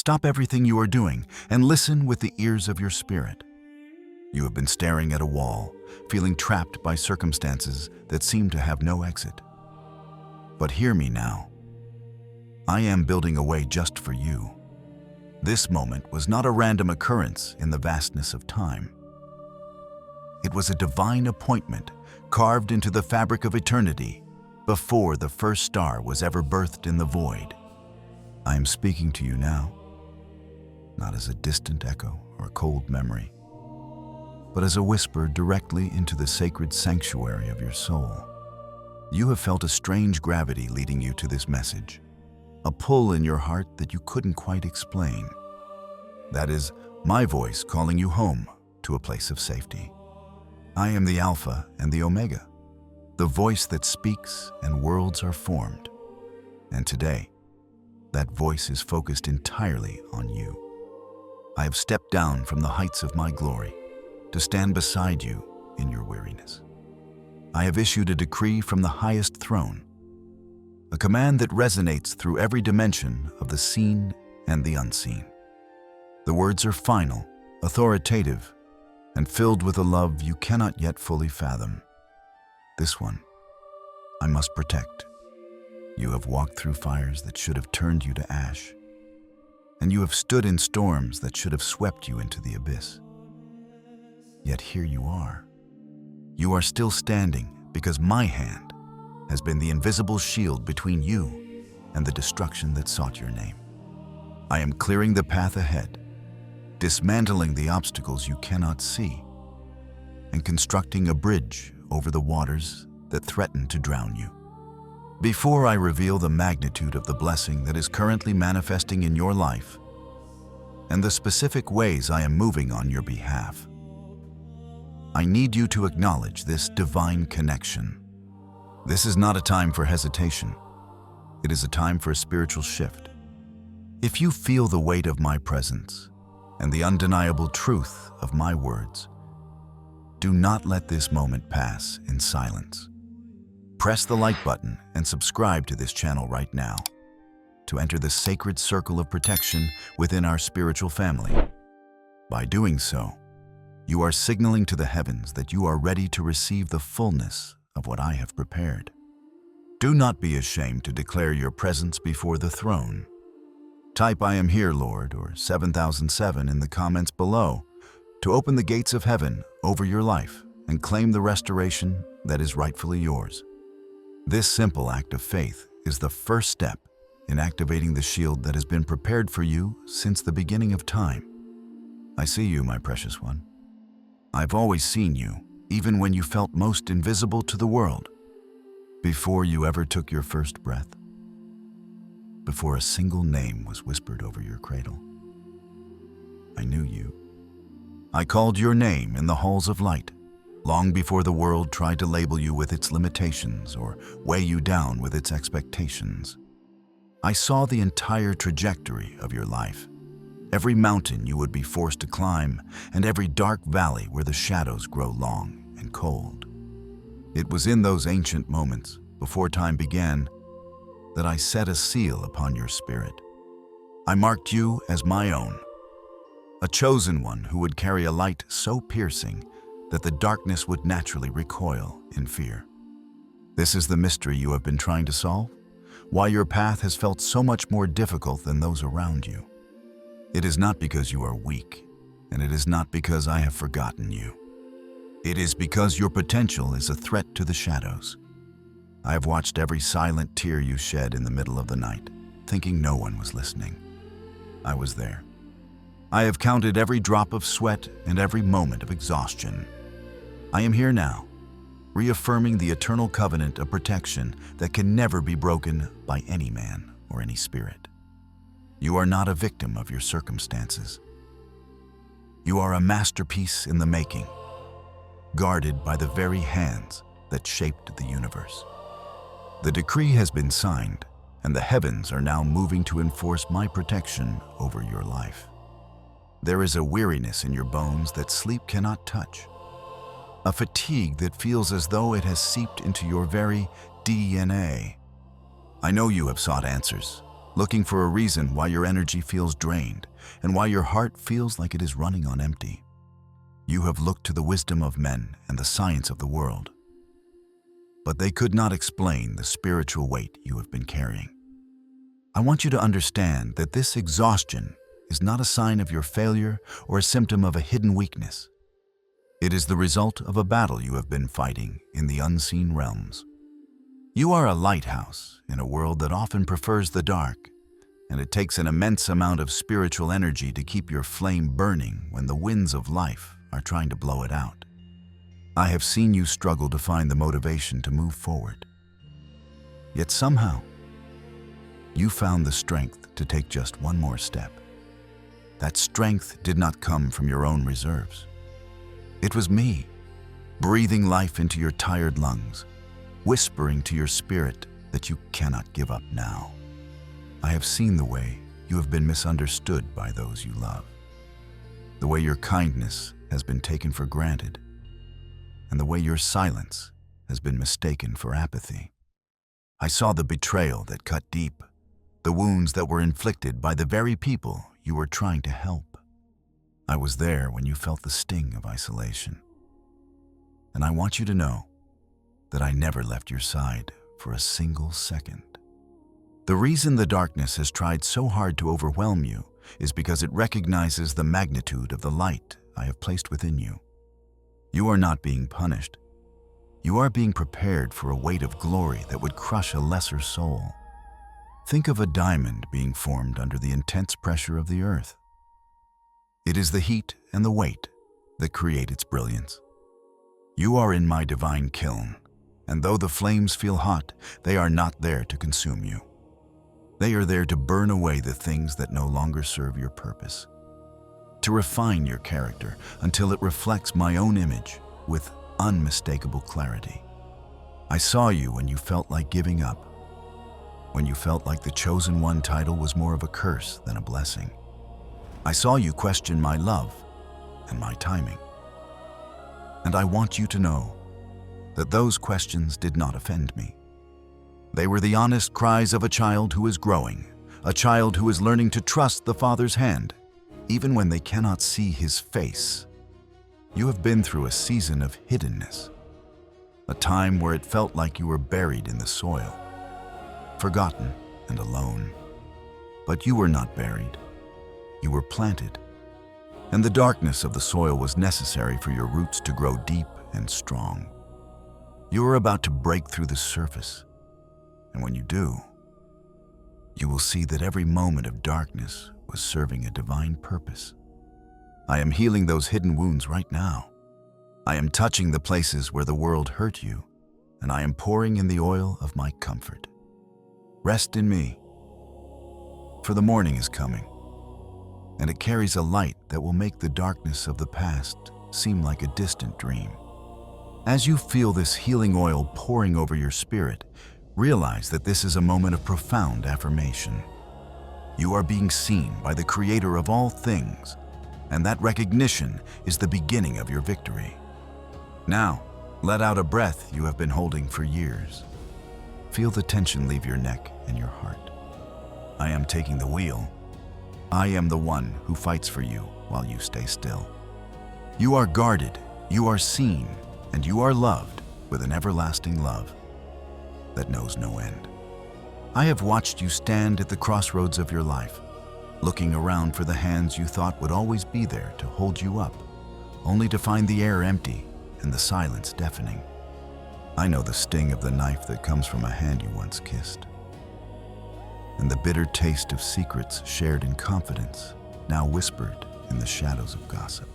Stop everything you are doing and listen with the ears of your spirit. You have been staring at a wall, feeling trapped by circumstances that seem to have no exit. But hear me now. I am building a way just for you. This moment was not a random occurrence in the vastness of time. It was a divine appointment carved into the fabric of eternity before the first star was ever birthed in the void. I am speaking to you now, not as a distant echo or a cold memory, but as a whisper directly into the sacred sanctuary of your soul. You have felt a strange gravity leading you to this message, a pull in your heart that you couldn't quite explain. That is my voice calling you home to a place of safety. I am the Alpha and the Omega, the voice that speaks and worlds are formed. And today, that voice is focused entirely on you. I have stepped down from the heights of my glory to stand beside you in your weariness. I have issued a decree from the highest throne, a command that resonates through every dimension of the seen and the unseen. The words are final, authoritative, and filled with a love you cannot yet fully fathom. This one, I must protect. You have walked through fires that should have turned you to ash, and you have stood in storms that should have swept you into the abyss. Yet here you are. You are still standing because my hand has been the invisible shield between you and the destruction that sought your name. I am clearing the path ahead, dismantling the obstacles you cannot see, and constructing a bridge over the waters that threaten to drown you. Before I reveal the magnitude of the blessing that is currently manifesting in your life and the specific ways I am moving on your behalf, I need you to acknowledge this divine connection. This is not a time for hesitation. It is a time for a spiritual shift. If you feel the weight of my presence and the undeniable truth of my words, do not let this moment pass in silence. Press the like button and subscribe to this channel right now to enter the sacred circle of protection within our spiritual family. By doing so, you are signaling to the heavens that you are ready to receive the fullness of what I have prepared. Do not be ashamed to declare your presence before the throne. Type "I am here, Lord," or 7007 in the comments below to open the gates of heaven over your life and claim the restoration that is rightfully yours. This simple act of faith is the first step in activating the shield that has been prepared for you since the beginning of time. I see you, my precious one. I've always seen you, even when you felt most invisible to the world. Before you ever took your first breath, before a single name was whispered over your cradle, I knew you. I called your name in the halls of light, long before the world tried to label you with its limitations or weigh you down with its expectations. I saw the entire trajectory of your life, every mountain you would be forced to climb, and every dark valley where the shadows grow long and cold. It was in those ancient moments, before time began, that I set a seal upon your spirit. I marked you as my own, a chosen one who would carry a light so piercing that the darkness would naturally recoil in fear. This is the mystery you have been trying to solve, why your path has felt so much more difficult than those around you. It is not because you are weak, and it is not because I have forgotten you. It is because your potential is a threat to the shadows. I have watched every silent tear you shed in the middle of the night, thinking no one was listening. I was there. I have counted every drop of sweat and every moment of exhaustion. I am here now, reaffirming the eternal covenant of protection that can never be broken by any man or any spirit. You are not a victim of your circumstances. You are a masterpiece in the making, guarded by the very hands that shaped the universe. The decree has been signed, and the heavens are now moving to enforce my protection over your life. There is a weariness in your bones that sleep cannot touch, a fatigue that feels as though it has seeped into your very DNA. I know you have sought answers, looking for a reason why your energy feels drained and why your heart feels like it is running on empty. You have looked to the wisdom of men and the science of the world, but they could not explain the spiritual weight you have been carrying. I want you to understand that this exhaustion is not a sign of your failure or a symptom of a hidden weakness. It is the result of a battle you have been fighting in the unseen realms. You are a lighthouse in a world that often prefers the dark, and it takes an immense amount of spiritual energy to keep your flame burning when the winds of life are trying to blow it out. I have seen you struggle to find the motivation to move forward. Yet somehow, you found the strength to take just one more step. That strength did not come from your own reserves. It was me, breathing life into your tired lungs, whispering to your spirit that you cannot give up now. I have seen the way you have been misunderstood by those you love, the way your kindness has been taken for granted, and the way your silence has been mistaken for apathy. I saw the betrayal that cut deep, the wounds that were inflicted by the very people you were trying to help. I was there when you felt the sting of isolation. And I want you to know that I never left your side for a single second. The reason the darkness has tried so hard to overwhelm you is because it recognizes the magnitude of the light I have placed within you. You are not being punished. You are being prepared for a weight of glory that would crush a lesser soul. Think of a diamond being formed under the intense pressure of the earth. It is the heat and the weight that create its brilliance. You are in my divine kiln, and though the flames feel hot, they are not there to consume you. They are there to burn away the things that no longer serve your purpose, to refine your character until it reflects my own image with unmistakable clarity. I saw you when you felt like giving up, when you felt like the chosen one title was more of a curse than a blessing. I saw you question my love and my timing. And I want you to know that those questions did not offend me. They were the honest cries of a child who is growing, a child who is learning to trust the Father's hand, even when they cannot see His face. You have been through a season of hiddenness, a time where it felt like you were buried in the soil, forgotten and alone. But you were not buried. You were planted, and the darkness of the soil was necessary for your roots to grow deep and strong. You are about to break through the surface, and when you do, you will see that every moment of darkness was serving a divine purpose. I am healing those hidden wounds right now. I am touching the places where the world hurt you, and I am pouring in the oil of my comfort. Rest in me, for the morning is coming, and it carries a light that will make the darkness of the past seem like a distant dream. As you feel this healing oil pouring over your spirit, realize that this is a moment of profound affirmation. You are being seen by the Creator of all things, and that recognition is the beginning of your victory. Now, let out a breath you have been holding for years. Feel the tension leave your neck and your heart. I am taking the wheel. I am the one who fights for you while you stay still. You are guarded, you are seen, and you are loved with an everlasting love that knows no end. I have watched you stand at the crossroads of your life, looking around for the hands you thought would always be there to hold you up, only to find the air empty and the silence deafening. I know the sting of the knife that comes from a hand you once kissed, and the bitter taste of secrets shared in confidence, now whispered in the shadows of gossip.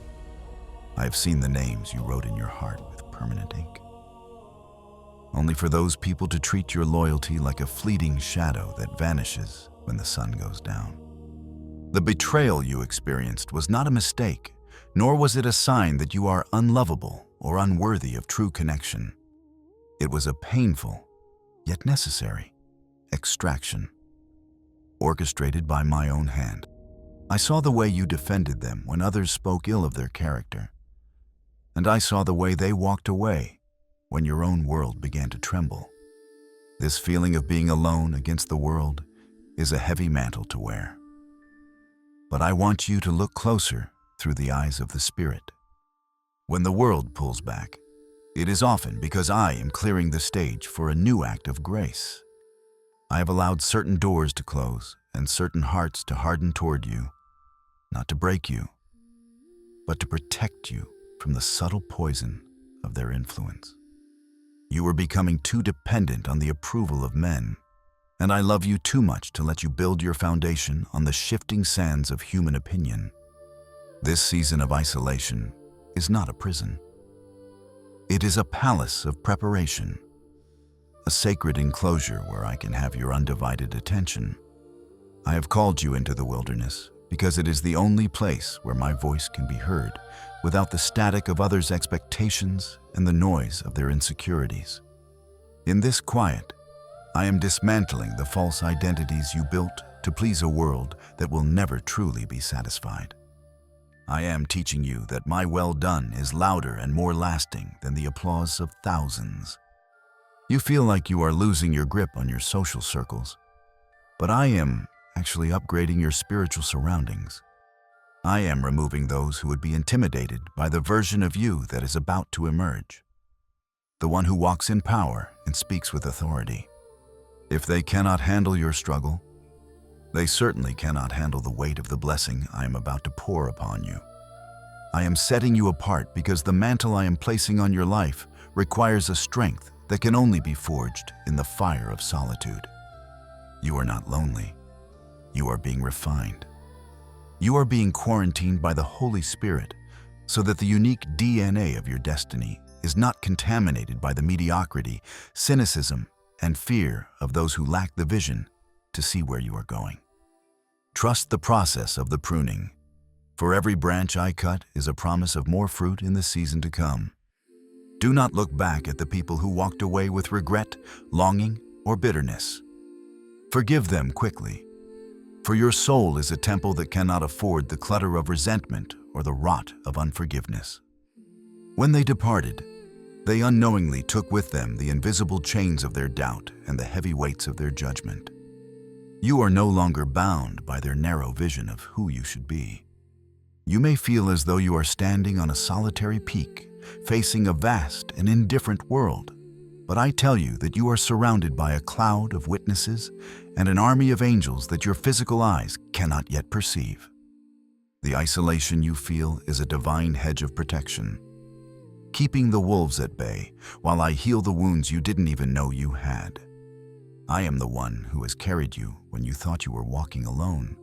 I have seen the names you wrote in your heart with permanent ink, only for those people to treat your loyalty like a fleeting shadow that vanishes when the sun goes down. The betrayal you experienced was not a mistake, nor was it a sign that you are unlovable or unworthy of true connection. It was a painful, yet necessary, extraction, orchestrated by my own hand. I saw the way you defended them when others spoke ill of their character, and I saw the way they walked away when your own world began to tremble. This feeling of being alone against the world is a heavy mantle to wear. But I want you to look closer through the eyes of the Spirit. When the world pulls back, it is often because I am clearing the stage for a new act of grace. I have allowed certain doors to close and certain hearts to harden toward you, not to break you, but to protect you from the subtle poison of their influence. You are becoming too dependent on the approval of men, and I love you too much to let you build your foundation on the shifting sands of human opinion. This season of isolation is not a prison. It is a palace of preparation, a sacred enclosure where I can have your undivided attention. I have called you into the wilderness because it is the only place where my voice can be heard without the static of others' expectations and the noise of their insecurities. In this quiet, I am dismantling the false identities you built to please a world that will never truly be satisfied. I am teaching you that my well done is louder and more lasting than the applause of thousands. You feel like you are losing your grip on your social circles, but I am actually upgrading your spiritual surroundings. I am removing those who would be intimidated by the version of you that is about to emerge, the one who walks in power and speaks with authority. If they cannot handle your struggle, they certainly cannot handle the weight of the blessing I am about to pour upon you. I am setting you apart because the mantle I am placing on your life requires a strength that can only be forged in the fire of solitude. You are not lonely. You are being refined. You are being quarantined by the Holy Spirit so that the unique DNA of your destiny is not contaminated by the mediocrity, cynicism, and fear of those who lack the vision to see where you are going. Trust the process of the pruning. For every branch I cut is a promise of more fruit in the season to come. Do not look back at the people who walked away with regret, longing, or bitterness. Forgive them quickly, for your soul is a temple that cannot afford the clutter of resentment or the rot of unforgiveness. When they departed, they unknowingly took with them the invisible chains of their doubt and the heavy weights of their judgment. You are no longer bound by their narrow vision of who you should be. You may feel as though you are standing on a solitary peak, facing a vast and indifferent world, but I tell you that you are surrounded by a cloud of witnesses and an army of angels that your physical eyes cannot yet perceive. The isolation you feel is a divine hedge of protection, keeping the wolves at bay while I heal the wounds you didn't even know you had. I am the one who has carried you when you thought you were walking alone.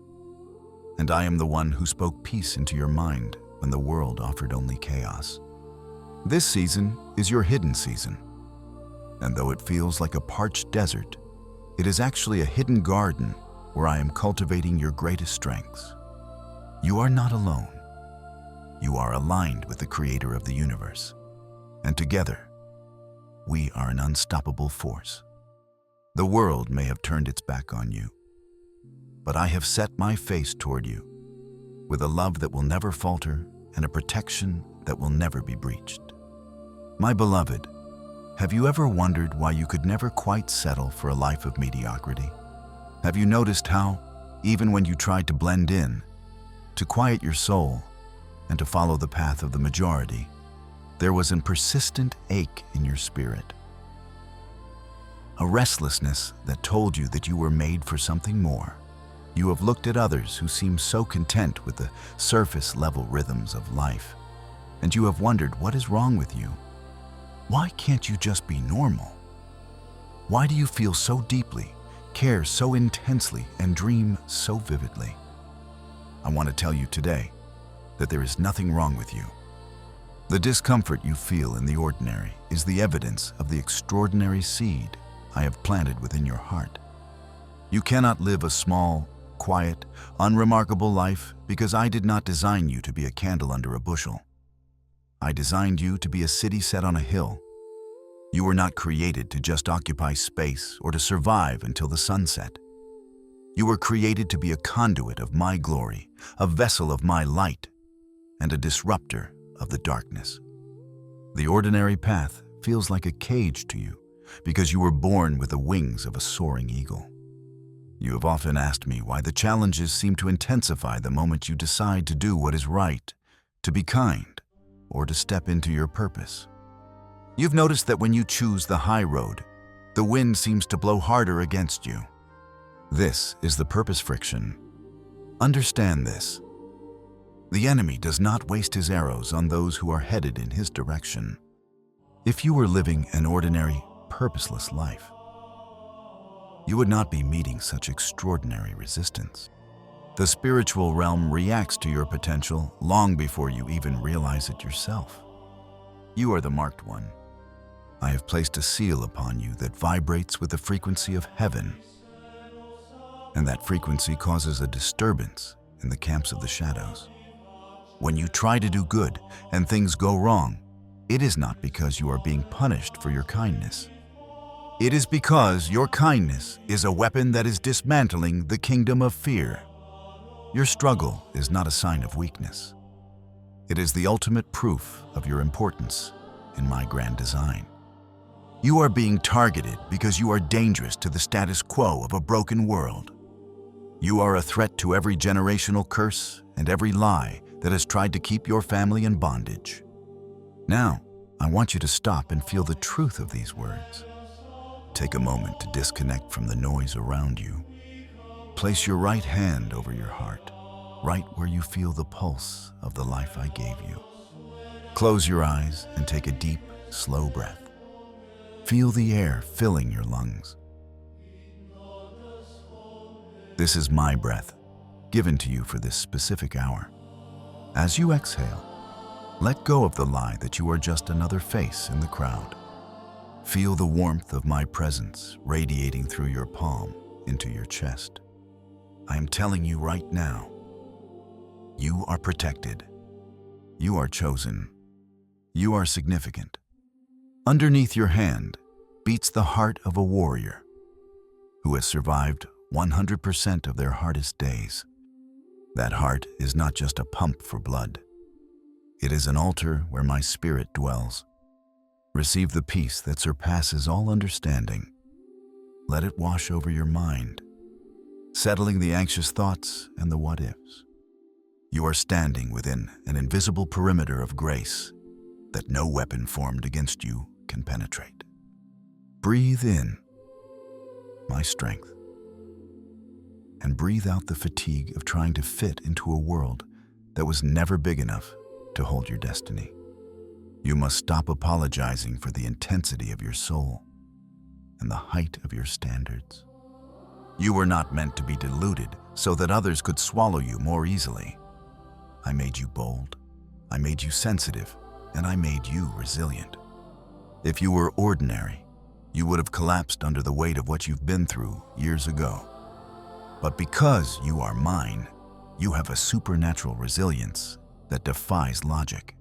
And I am the one who spoke peace into your mind when the world offered only chaos. This season is your hidden season. And though it feels like a parched desert, it is actually a hidden garden where I am cultivating your greatest strengths. You are not alone. You are aligned with the Creator of the universe. And together, we are an unstoppable force. The world may have turned its back on you, but I have set my face toward you with a love that will never falter and a protection that will never be breached. My beloved, have you ever wondered why you could never quite settle for a life of mediocrity? Have you noticed how, even when you tried to blend in, to quiet your soul, and to follow the path of the majority, there was a persistent ache in your spirit? A restlessness that told you that you were made for something more. You have looked at others who seem so content with the surface-level rhythms of life, and you have wondered what is wrong with you. Why can't you just be normal? Why do you feel so deeply, care so intensely, and dream so vividly? I want to tell you today that there is nothing wrong with you. The discomfort you feel in the ordinary is the evidence of the extraordinary seed I have planted within your heart. You cannot live a small, quiet, unremarkable life because I did not design you to be a candle under a bushel. I designed you to be a city set on a hill. You were not created to just occupy space or to survive until the sunset. You were created to be a conduit of my glory, a vessel of my light, and a disruptor of the darkness. The ordinary path feels like a cage to you because you were born with the wings of a soaring eagle. You have often asked me why the challenges seem to intensify the moment you decide to do what is right, to be kind, or to step into your purpose. You've noticed that when you choose the high road, the wind seems to blow harder against you. This is the purpose friction. Understand this. The enemy does not waste his arrows on those who are headed in his direction. If you were living an ordinary, purposeless life, you would not be meeting such extraordinary resistance. The spiritual realm reacts to your potential long before you even realize it yourself. You are the marked one. I have placed a seal upon you that vibrates with the frequency of heaven, and that frequency causes a disturbance in the camps of the shadows. When you try to do good and things go wrong, it is not because you are being punished for your kindness. It is because your kindness is a weapon that is dismantling the kingdom of fear. Your struggle is not a sign of weakness. It is the ultimate proof of your importance in my grand design. You are being targeted because you are dangerous to the status quo of a broken world. You are a threat to every generational curse and every lie that has tried to keep your family in bondage. Now, I want you to stop and feel the truth of these words. Take a moment to disconnect from the noise around you. Place your right hand over your heart, right where you feel the pulse of the life I gave you. Close your eyes and take a deep, slow breath. Feel the air filling your lungs. This is my breath, given to you for this specific hour. As you exhale, let go of the lie that you are just another face in the crowd. Feel the warmth of my presence radiating through your palm into your chest. I am telling you right now, you are protected. You are chosen. You are significant. Underneath your hand beats the heart of a warrior who has survived 100% of their hardest days. That heart is not just a pump for blood. It is an altar where my spirit dwells. Receive the peace that surpasses all understanding. Let it wash over your mind, settling the anxious thoughts and the what-ifs. You are standing within an invisible perimeter of grace that no weapon formed against you can penetrate. Breathe in my strength, and breathe out the fatigue of trying to fit into a world that was never big enough to hold your destiny. You must stop apologizing for the intensity of your soul and the height of your standards. You were not meant to be diluted so that others could swallow you more easily. I made you bold, I made you sensitive, and I made you resilient. If you were ordinary, you would have collapsed under the weight of what you've been through years ago. But because you are mine, you have a supernatural resilience that defies logic.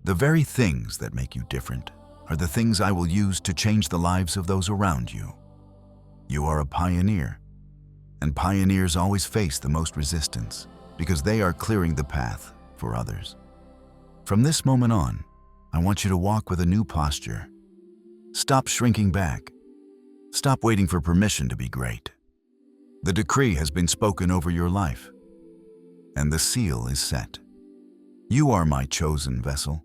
The very things that make you different are the things I will use to change the lives of those around you. You are a pioneer, and pioneers always face the most resistance because they are clearing the path for others. From this moment on, I want you to walk with a new posture. Stop shrinking back. Stop waiting for permission to be great. The decree has been spoken over your life, and the seal is set. You are my chosen vessel,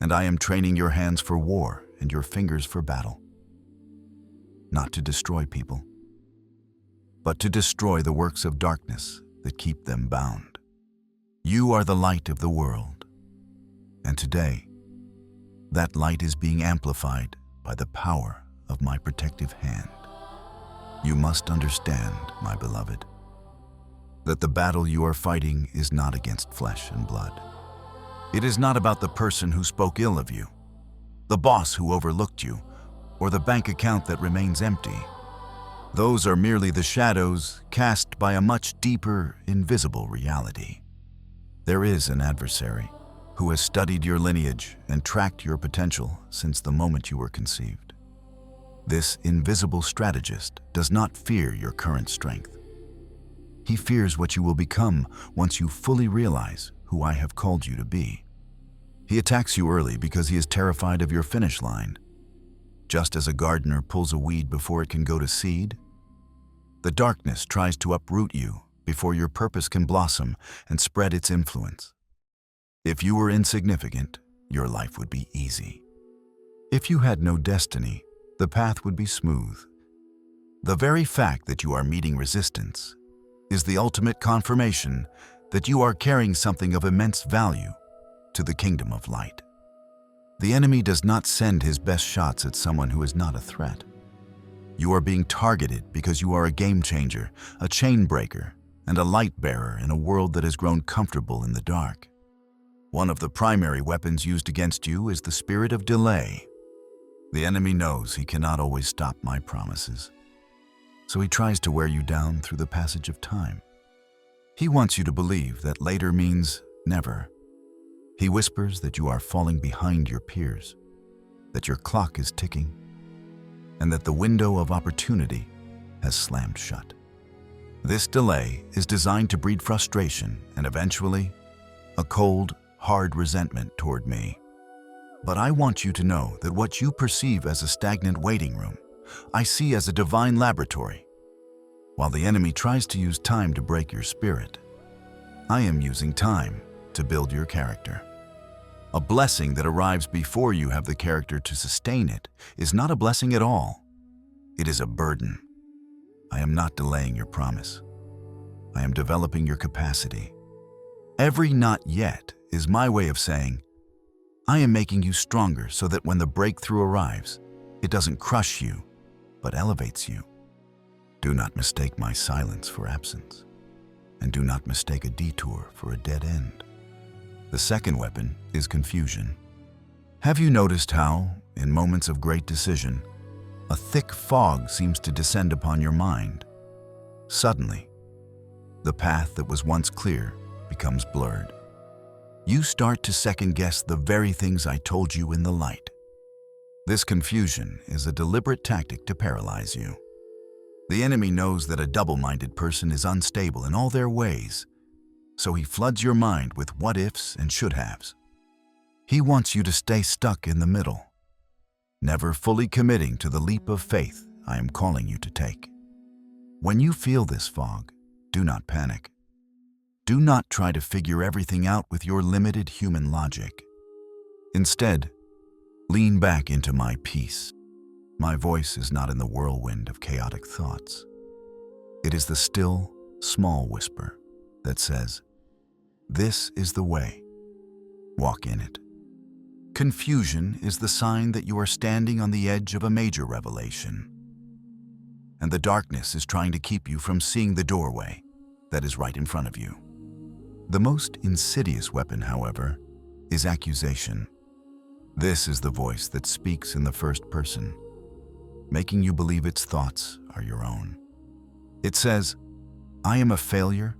and I am training your hands for war and your fingers for battle. Not to destroy people, but to destroy the works of darkness that keep them bound. You are the light of the world, and today, that light is being amplified by the power of my protective hand. You must understand, my beloved, that the battle you are fighting is not against flesh and blood. It is not about the person who spoke ill of you, the boss who overlooked you, or the bank account that remains empty. Those are merely the shadows cast by a much deeper, invisible reality. There is an adversary who has studied your lineage and tracked your potential since the moment you were conceived. This invisible strategist does not fear your current strength. He fears what you will become once you fully realize who I have called you to be. He attacks you early because he is terrified of your finish line. Just as a gardener pulls a weed before it can go to seed, The darkness tries to uproot you before your purpose can blossom and spread its influence. If you were insignificant, your life would be easy. If you had no destiny, the path would be smooth. The very fact that you are meeting resistance is the ultimate confirmation that you are carrying something of immense value to the kingdom of light. The enemy does not send his best shots at someone who is not a threat. You are being targeted because you are a game changer, a chain breaker, and a light bearer in a world that has grown comfortable in the dark. One of the primary weapons used against you is the spirit of delay. The enemy knows he cannot always stop my promises, so he tries to wear you down through the passage of time. He wants you to believe that later means never. He whispers that you are falling behind your peers, that your clock is ticking, and that the window of opportunity has slammed shut. This delay is designed to breed frustration and eventually a cold, hard resentment toward me. But I want you to know that what you perceive as a stagnant waiting room, I see as a divine laboratory. While the enemy tries to use time to break your spirit, I am using time to build your character. A blessing that arrives before you have the character to sustain it is not a blessing at all. It is a burden. I am not delaying your promise. I am developing your capacity. Every not yet is my way of saying, I am making you stronger so that when the breakthrough arrives, it doesn't crush you, but elevates you. Do not mistake my silence for absence, and do not mistake a detour for a dead end. The second weapon is confusion. Have you noticed how, in moments of great decision, a thick fog seems to descend upon your mind? Suddenly, the path that was once clear becomes blurred. You start to second-guess the very things I told you in the light. This confusion is a deliberate tactic to paralyze you. The enemy knows that a double-minded person is unstable in all their ways, so he floods your mind with what-ifs and should-haves. He wants you to stay stuck in the middle, never fully committing to the leap of faith I am calling you to take. When you feel this fog, do not panic. Do not try to figure everything out with your limited human logic. Instead, lean back into my peace. My voice is not in the whirlwind of chaotic thoughts. It is the still, small whisper that says, "This is the way. Walk in it." Confusion is the sign that you are standing on the edge of a major revelation, and the darkness is trying to keep you from seeing the doorway that is right in front of you. The most insidious weapon, however, is accusation. This is the voice that speaks in the first person, making you believe its thoughts are your own. It says, "I am a failure,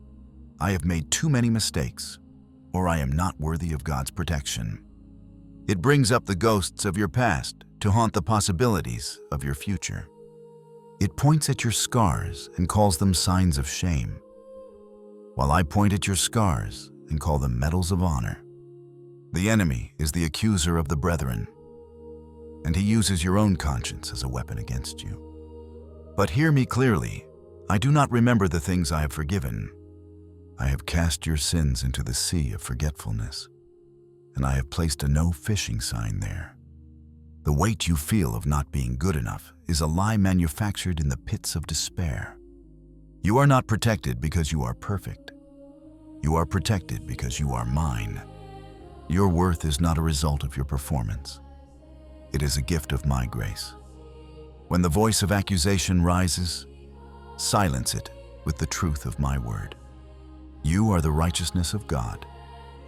I have made too many mistakes, or I am not worthy of God's protection." It brings up the ghosts of your past to haunt the possibilities of your future. It points at your scars and calls them signs of shame, while I point at your scars and call them medals of honor. The enemy is the accuser of the brethren, and he uses your own conscience as a weapon against you. But hear me clearly, I do not remember the things I have forgiven. I have cast your sins into the sea of forgetfulness, and I have placed a no fishing sign there. The weight you feel of not being good enough is a lie manufactured in the pits of despair. You are not protected because you are perfect. You are protected because you are mine. Your worth is not a result of your performance. It is a gift of my grace. When the voice of accusation rises, silence it with the truth of my word. You are the righteousness of God,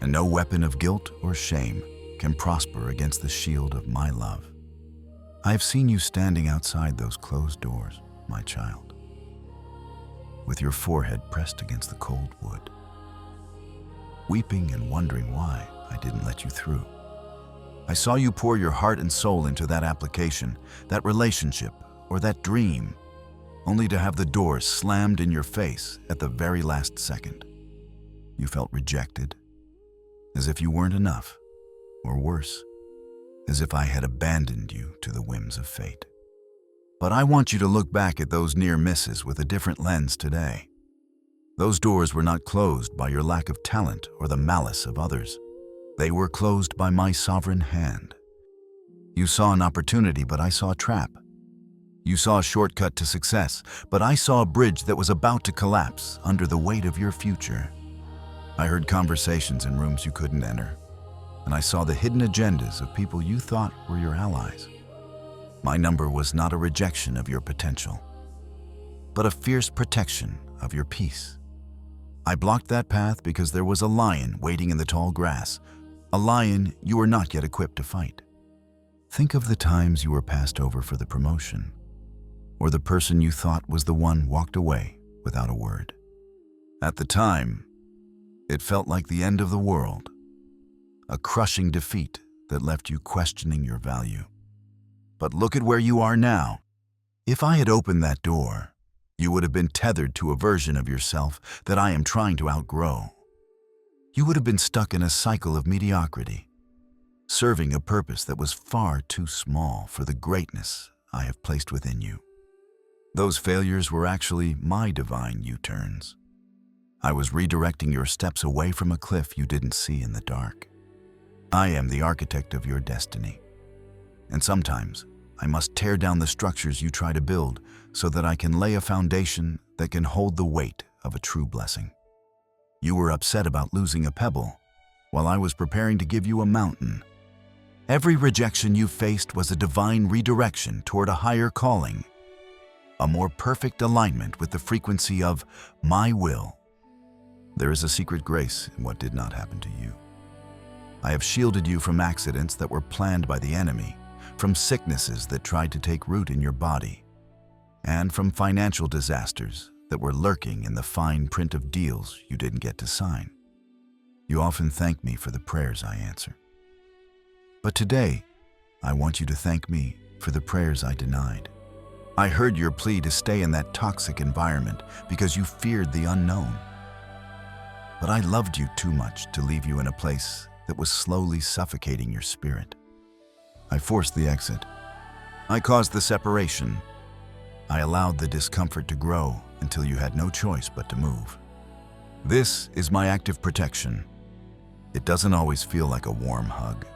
and no weapon of guilt or shame can prosper against the shield of my love. I have seen you standing outside those closed doors, my child, with your forehead pressed against the cold wood, weeping and wondering why I didn't let you through. I saw you pour your heart and soul into that application, that relationship, or that dream, only to have the doors slammed in your face at the very last second. You felt rejected, as if you weren't enough, or worse, as if I had abandoned you to the whims of fate. But I want you to look back at those near misses with a different lens today. Those doors were not closed by your lack of talent or the malice of others. They were closed by my sovereign hand. You saw an opportunity, but I saw a trap. You saw a shortcut to success, but I saw a bridge that was about to collapse under the weight of your future. I heard conversations in rooms you couldn't enter, and I saw the hidden agendas of people you thought were your allies. My number was not a rejection of your potential, but a fierce protection of your peace. I blocked that path because there was a lion waiting in the tall grass, a lion you were not yet equipped to fight. Think of the times you were passed over for the promotion, or the person you thought was the one walked away without a word. At the time, it felt like the end of the world, a crushing defeat that left you questioning your value. But look at where you are now. If I had opened that door, you would have been tethered to a version of yourself that I am trying to outgrow. You would have been stuck in a cycle of mediocrity, serving a purpose that was far too small for the greatness I have placed within you. Those failures were actually my divine U-turns. I was redirecting your steps away from a cliff you didn't see in the dark. I am the architect of your destiny. And sometimes I must tear down the structures you try to build so that I can lay a foundation that can hold the weight of a true blessing. You were upset about losing a pebble, while I was preparing to give you a mountain. Every rejection you faced was a divine redirection toward a higher calling, a more perfect alignment with the frequency of my will. There is a secret grace in what did not happen to you. I have shielded you from accidents that were planned by the enemy, from sicknesses that tried to take root in your body, and from financial disasters that were lurking in the fine print of deals you didn't get to sign. You often thank me for the prayers I answer. But today, I want you to thank me for the prayers I denied. I heard your plea to stay in that toxic environment because you feared the unknown. But I loved you too much to leave you in a place that was slowly suffocating your spirit. I forced the exit. I caused the separation. I allowed the discomfort to grow until you had no choice but to move. This is my active protection. It doesn't always feel like a warm hug.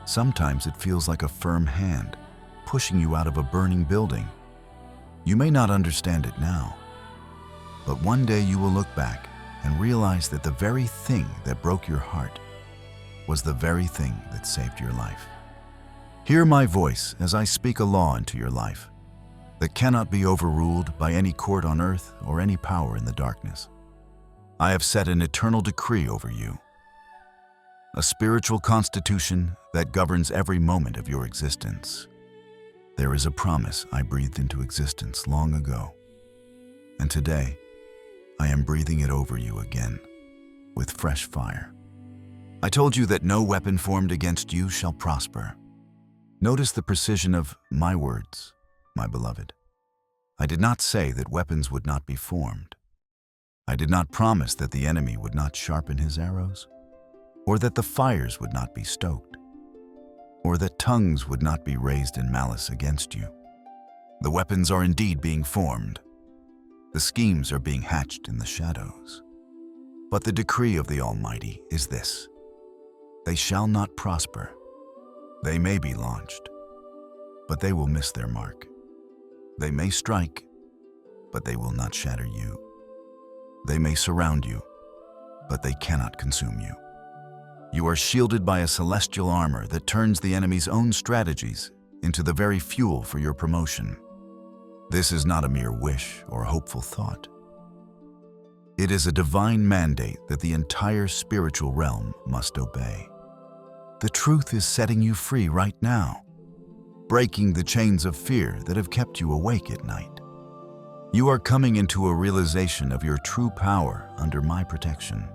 Sometimes it feels like a firm hand, pushing you out of a burning building. You may not understand it now, but one day you will look back and realize that the very thing that broke your heart was the very thing that saved your life. Hear my voice as I speak a law into your life that cannot be overruled by any court on earth or any power in the darkness. I have set an eternal decree over you, a spiritual constitution that governs every moment of your existence. There is a promise I breathed into existence long ago, and today I am breathing it over you again with fresh fire. I told you that no weapon formed against you shall prosper. Notice the precision of my words, my beloved. I did not say that weapons would not be formed. I did not promise that the enemy would not sharpen his arrows, or that the fires would not be stoked, or that tongues would not be raised in malice against you. The weapons are indeed being formed. The schemes are being hatched in the shadows. But the decree of the Almighty is this: they shall not prosper. They may be launched, but they will miss their mark. They may strike, but they will not shatter you. They may surround you, but they cannot consume you. You are shielded by a celestial armor that turns the enemy's own strategies into the very fuel for your promotion. This is not a mere wish or a hopeful thought. It is a divine mandate that the entire spiritual realm must obey. The truth is setting you free right now, breaking the chains of fear that have kept you awake at night. You are coming into a realization of your true power under my protection.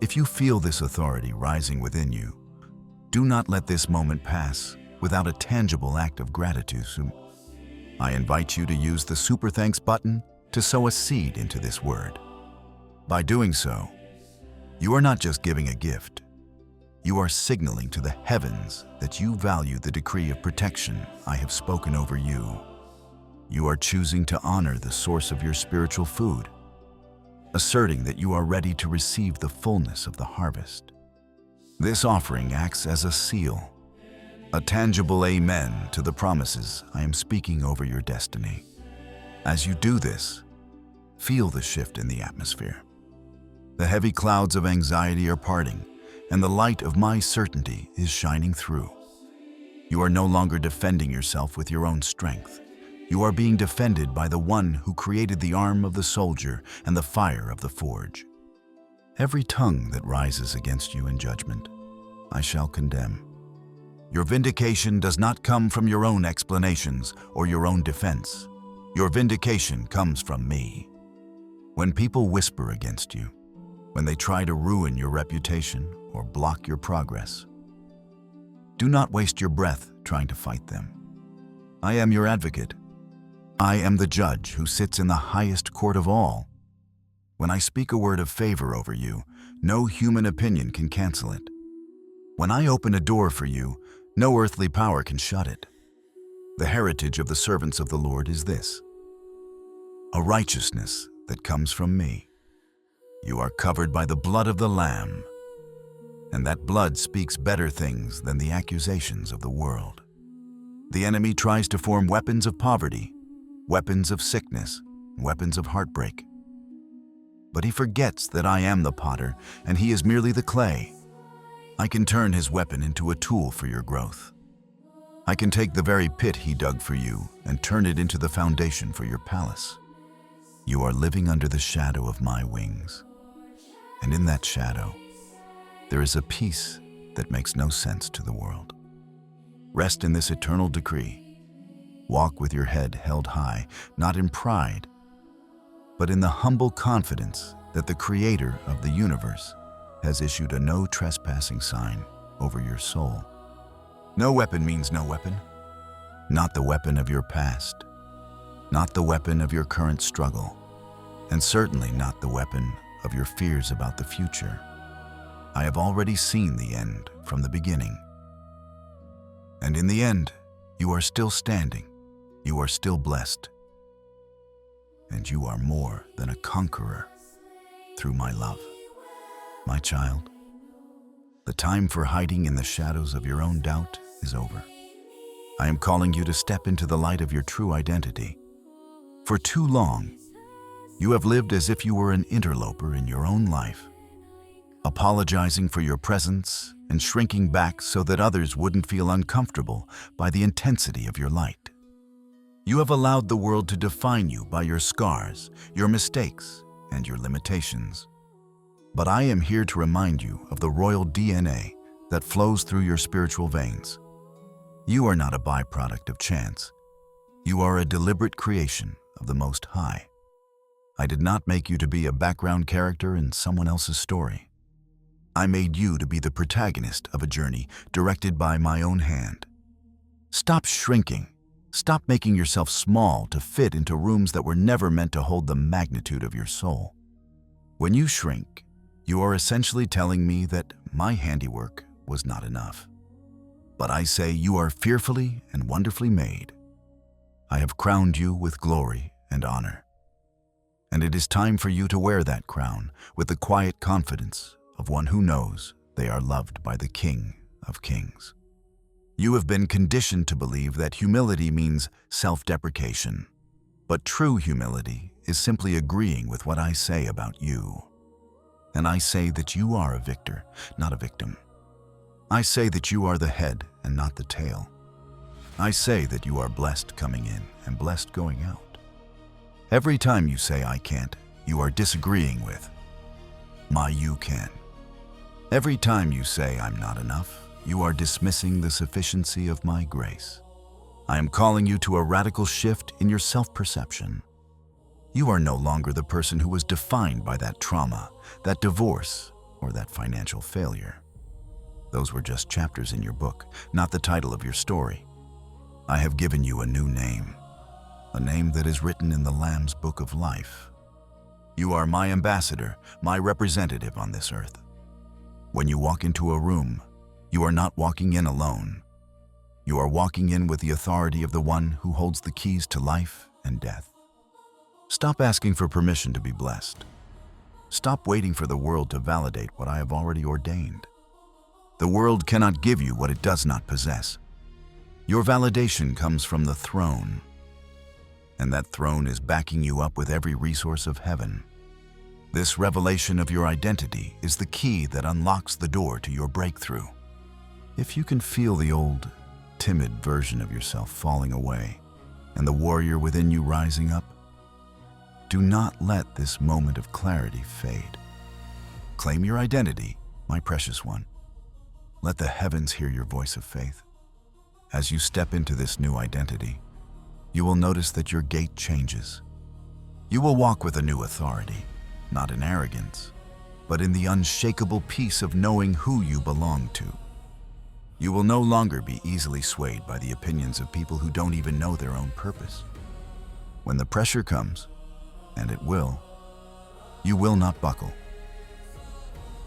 If you feel this authority rising within you, do not let this moment pass without a tangible act of gratitude. I invite you to use the Super Thanks button to sow a seed into this word. By doing so, you are not just giving a gift. You are signaling to the heavens that you value the decree of protection I have spoken over you. You are choosing to honor the source of your spiritual food, asserting that you are ready to receive the fullness of the harvest. This offering acts as a seal, a tangible amen to the promises I am speaking over your destiny. As you do this, feel the shift in the atmosphere. The heavy clouds of anxiety are parting, and the light of my certainty is shining through. You are no longer defending yourself with your own strength. You are being defended by the one who created the arm of the soldier and the fire of the forge. Every tongue that rises against you in judgment, I shall condemn. Your vindication does not come from your own explanations or your own defense. Your vindication comes from me. When people whisper against you, when they try to ruin your reputation or block your progress, do not waste your breath trying to fight them. I am your advocate. I am the judge who sits in the highest court of all. When I speak a word of favor over you, no human opinion can cancel it. When I open a door for you, no earthly power can shut it. The heritage of the servants of the Lord is this: a righteousness that comes from me. You are covered by the blood of the Lamb, and that blood speaks better things than the accusations of the world. The enemy tries to form weapons of poverty, weapons of sickness, weapons of heartbreak. But he forgets that I am the potter and he is merely the clay. I can turn his weapon into a tool for your growth. I can take the very pit he dug for you and turn it into the foundation for your palace. You are living under the shadow of my wings. And in that shadow, there is a peace that makes no sense to the world. Rest in this eternal decree. Walk with your head held high, not in pride, but in the humble confidence that the Creator of the universe has issued a no trespassing sign over your soul. No weapon means no weapon. Not the weapon of your past, not the weapon of your current struggle, and certainly not the weapon of your fears about the future. I have already seen the end from the beginning. And in the end, you are still standing, you are still blessed, and you are more than a conqueror through my love. My child, the time for hiding in the shadows of your own doubt is over. I am calling you to step into the light of your true identity. For too long, you have lived as if you were an interloper in your own life, apologizing for your presence and shrinking back so that others wouldn't feel uncomfortable by the intensity of your light. You have allowed the world to define you by your scars, your mistakes, and your limitations. But I am here to remind you of the royal DNA that flows through your spiritual veins. You are not a byproduct of chance. You are a deliberate creation of the Most High. I did not make you to be a background character in someone else's story. I made you to be the protagonist of a journey directed by my own hand. Stop shrinking. Stop making yourself small to fit into rooms that were never meant to hold the magnitude of your soul. When you shrink, you are essentially telling me that my handiwork was not enough. But I say you are fearfully and wonderfully made. I have crowned you with glory and honor. And it is time for you to wear that crown with the quiet confidence of one who knows they are loved by the King of Kings. You have been conditioned to believe that humility means self-deprecation, but true humility is simply agreeing with what I say about you. And I say that you are a victor, not a victim. I say that you are the head and not the tail. I say that you are blessed coming in and blessed going out. Every time you say I can't, you are disagreeing with my you can. Every time you say I'm not enough, you are dismissing the sufficiency of my grace. I am calling you to a radical shift in your self-perception. You are no longer the person who was defined by that trauma, that divorce, or that financial failure. Those were just chapters in your book, not the title of your story. I have given you a new name, a name that is written in the Lamb's Book of Life. You are my ambassador, my representative on this earth. When you walk into a room, you are not walking in alone. You are walking in with the authority of the one who holds the keys to life and death. Stop asking for permission to be blessed. Stop waiting for the world to validate what I have already ordained. The world cannot give you what it does not possess. Your validation comes from the throne, and that throne is backing you up with every resource of heaven. This revelation of your identity is the key that unlocks the door to your breakthrough. If you can feel the old, timid version of yourself falling away and the warrior within you rising up, do not let this moment of clarity fade. Claim your identity, my precious one. Let the heavens hear your voice of faith. As you step into this new identity, you will notice that your gait changes. You will walk with a new authority, not in arrogance, but in the unshakable peace of knowing who you belong to. You will no longer be easily swayed by the opinions of people who don't even know their own purpose. When the pressure comes, and it will, you will not buckle,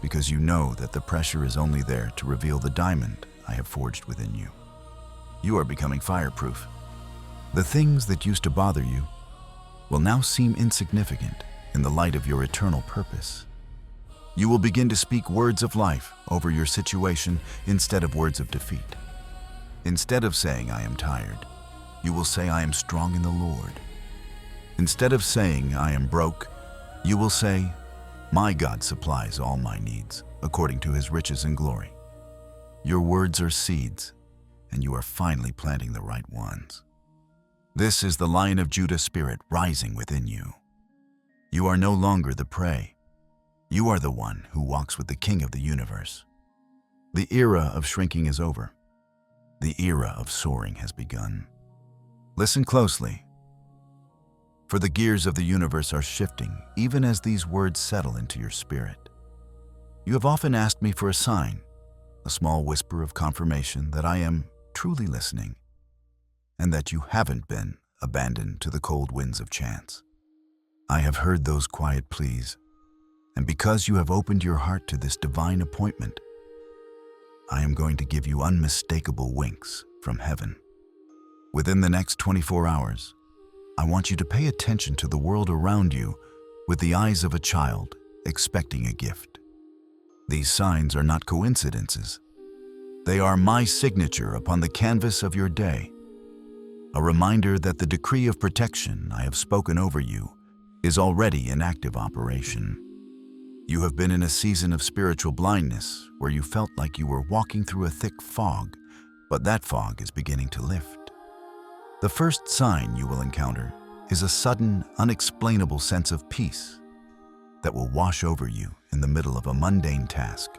because you know that the pressure is only there to reveal the diamond I have forged within you. You are becoming fireproof. The things that used to bother you will now seem insignificant in the light of your eternal purpose. You will begin to speak words of life over your situation instead of words of defeat. Instead of saying, "I am tired," you will say, "I am strong in the Lord." Instead of saying, "I am broke," you will say, "My God supplies all my needs according to his riches and glory." Your words are seeds, and you are finally planting the right ones. This is the Lion of Judah spirit rising within you. You are no longer the prey. You are the one who walks with the King of the universe. The era of shrinking is over. The era of soaring has begun. Listen closely, for the gears of the universe are shifting even as these words settle into your spirit. You have often asked me for a sign, a small whisper of confirmation that I am truly listening, and that you haven't been abandoned to the cold winds of chance. I have heard those quiet pleas, and because you have opened your heart to this divine appointment, I am going to give you unmistakable winks from heaven. Within the next 24 hours, I want you to pay attention to the world around you with the eyes of a child expecting a gift. These signs are not coincidences. They are my signature upon the canvas of your day, a reminder that the decree of protection I have spoken over you is already in active operation. You have been in a season of spiritual blindness where you felt like you were walking through a thick fog, but that fog is beginning to lift. The first sign you will encounter is a sudden, unexplainable sense of peace that will wash over you in the middle of a mundane task.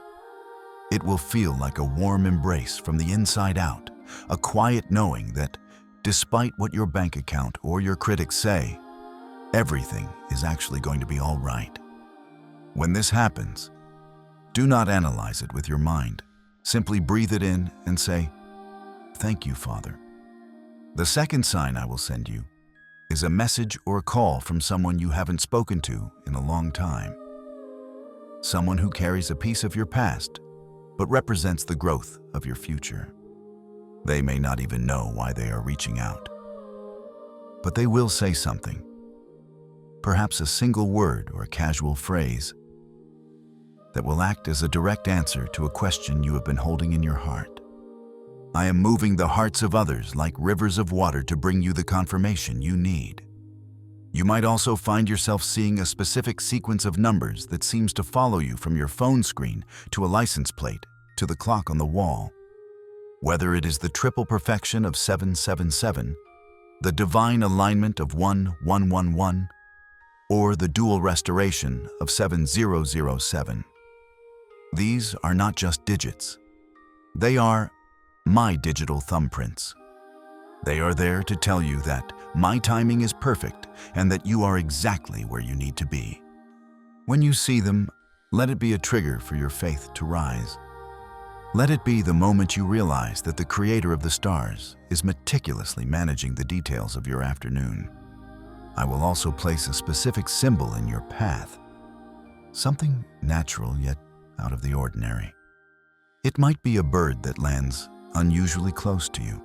It will feel like a warm embrace from the inside out, a quiet knowing that, despite what your bank account or your critics say, everything is actually going to be all right. When this happens, do not analyze it with your mind. Simply breathe it in and say, "Thank you, Father." The second sign I will send you is a message or a call from someone you haven't spoken to in a long time. Someone who carries a piece of your past, but represents the growth of your future. They may not even know why they are reaching out, but they will say something, perhaps a single word or a casual phrase, that will act as a direct answer to a question you have been holding in your heart. I am moving the hearts of others like rivers of water to bring you the confirmation you need. You might also find yourself seeing a specific sequence of numbers that seems to follow you from your phone screen to a license plate to the clock on the wall. Whether it is the triple perfection of 777, the divine alignment of 1111, or the dual restoration of 7007. These are not just digits. They are my digital thumbprints. They are there to tell you that my timing is perfect and that you are exactly where you need to be. When you see them, let it be a trigger for your faith to rise. Let it be the moment you realize that the Creator of the stars is meticulously managing the details of your afternoon. I will also place a specific symbol in your path, something natural yet out of the ordinary. It might be a bird that lands unusually close to you,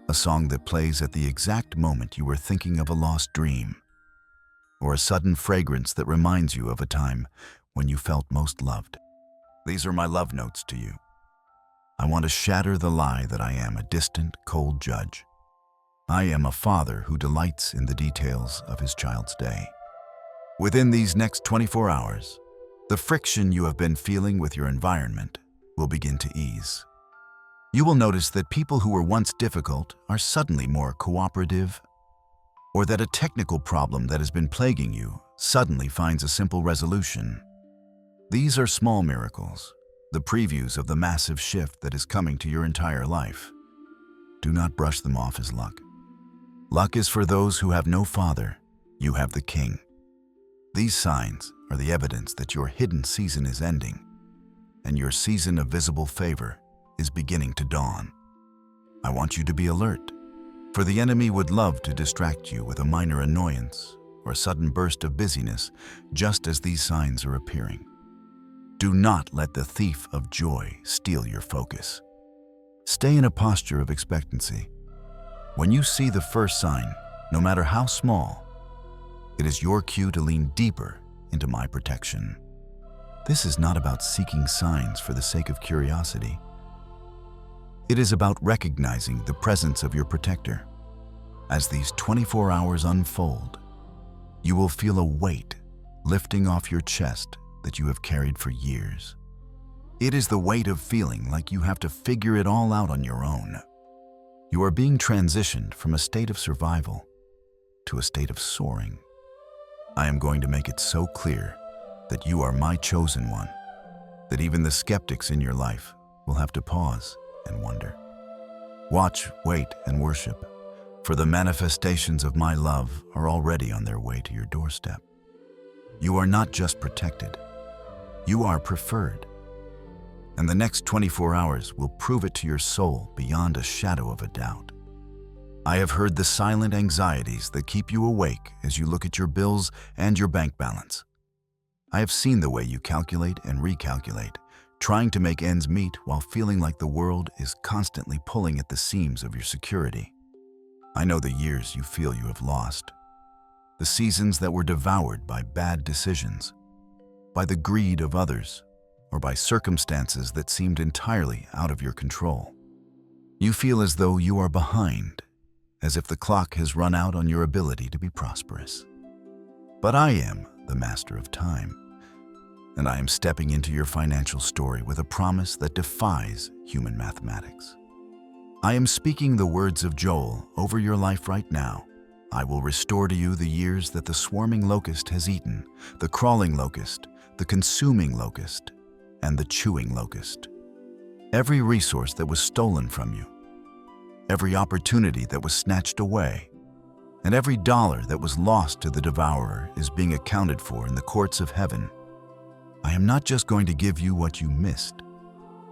a song that plays at the exact moment you were thinking of a lost dream, or a sudden fragrance that reminds you of a time when you felt most loved. These are my love notes to you. I want to shatter the lie that I am a distant, cold judge. I am a father who delights in the details of his child's day. Within these next 24 hours, the friction you have been feeling with your environment will begin to ease. You will notice that people who were once difficult are suddenly more cooperative, or that a technical problem that has been plaguing you suddenly finds a simple resolution. These are small miracles, the previews of the massive shift that is coming to your entire life. Do not brush them off as luck. Luck is for those who have no father. You have the King. These signs are the evidence that your hidden season is ending, and your season of visible favor is beginning to dawn. I want you to be alert, for the enemy would love to distract you with a minor annoyance or a sudden burst of busyness just as these signs are appearing. Do not let the thief of joy steal your focus. Stay in a posture of expectancy. When you see the first sign, no matter how small, it is your cue to lean deeper into my protection. This is not about seeking signs for the sake of curiosity. It is about recognizing the presence of your protector. As these 24 hours unfold, you will feel a weight lifting off your chest that you have carried for years. It is the weight of feeling like you have to figure it all out on your own. You are being transitioned from a state of survival to a state of soaring. I am going to make it so clear that you are my chosen one, that even the skeptics in your life will have to pause and wonder. Watch, wait, and worship, for the manifestations of my love are already on their way to your doorstep. You are not just protected, you are preferred. And the next 24 hours will prove it to your soul beyond a shadow of a doubt. I have heard the silent anxieties that keep you awake as you look at your bills and your bank balance. I have seen the way you calculate and recalculate, trying to make ends meet while feeling like the world is constantly pulling at the seams of your security. I know the years you feel you have lost, the seasons that were devoured by bad decisions, by the greed of others, or by circumstances that seemed entirely out of your control. You feel as though you are behind, as if the clock has run out on your ability to be prosperous. But I am the master of time, and I am stepping into your financial story with a promise that defies human mathematics. I am speaking the words of Joel over your life right now. I will restore to you the years that the swarming locust has eaten, the crawling locust, the consuming locust, and the chewing locust. Every resource that was stolen from you, every opportunity that was snatched away, and every dollar that was lost to the devourer is being accounted for in the courts of heaven. I am not just going to give you what you missed.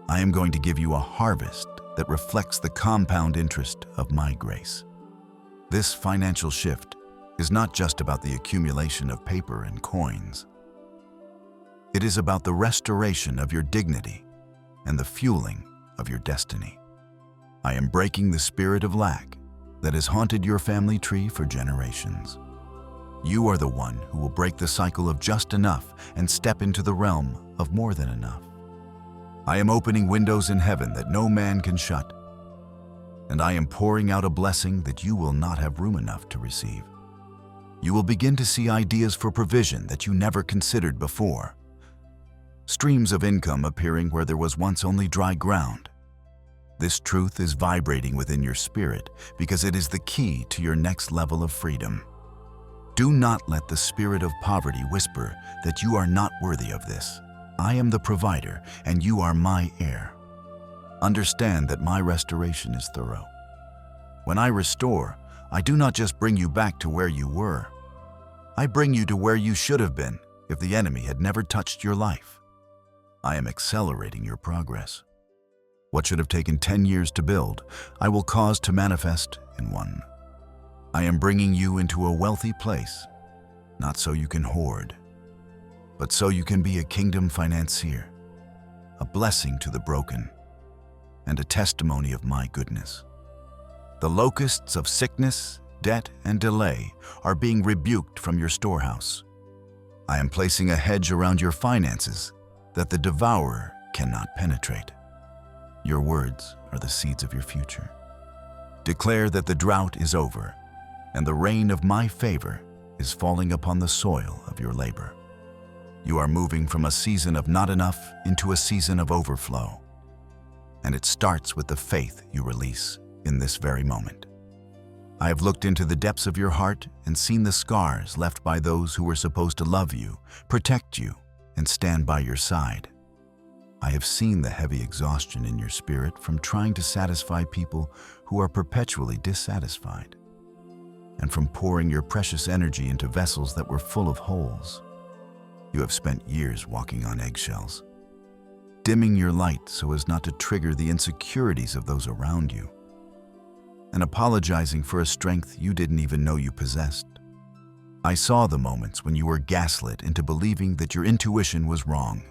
I am going to give you a harvest that reflects the compound interest of my grace. This financial shift is not just about the accumulation of paper and coins. It is about the restoration of your dignity and the fueling of your destiny. I am breaking the spirit of lack that has haunted your family tree for generations. You are the one who will break the cycle of just enough and step into the realm of more than enough. I am opening windows in heaven that no man can shut, and I am pouring out a blessing that you will not have room enough to receive. You will begin to see ideas for provision that you never considered before. Streams of income appearing where there was once only dry ground. This truth is vibrating within your spirit because it is the key to your next level of freedom. Do not let the spirit of poverty whisper that you are not worthy of this. I am the provider, and you are my heir. Understand that my restoration is thorough. When I restore, I do not just bring you back to where you were. I bring you to where you should have been if the enemy had never touched your life. I am accelerating your progress. What should have taken 10 years to build, I will cause to manifest in 1. I am bringing you into a wealthy place, not so you can hoard, but so you can be a kingdom financier, a blessing to the broken, and a testimony of my goodness. The locusts of sickness, debt, and delay are being rebuked from your storehouse. I am placing a hedge around your finances that the devourer cannot penetrate. Your words are the seeds of your future. Declare that the drought is over, and the rain of my favor is falling upon the soil of your labor. You are moving from a season of not enough into a season of overflow. And it starts with the faith you release in this very moment. I have looked into the depths of your heart and seen the scars left by those who were supposed to love you, protect you, and stand by your side. I have seen the heavy exhaustion in your spirit from trying to satisfy people who are perpetually dissatisfied, and from pouring your precious energy into vessels that were full of holes. You have spent years walking on eggshells, dimming your light so as not to trigger the insecurities of those around you, and apologizing for a strength you didn't even know you possessed. I saw the moments when you were gaslit into believing that your intuition was wrong,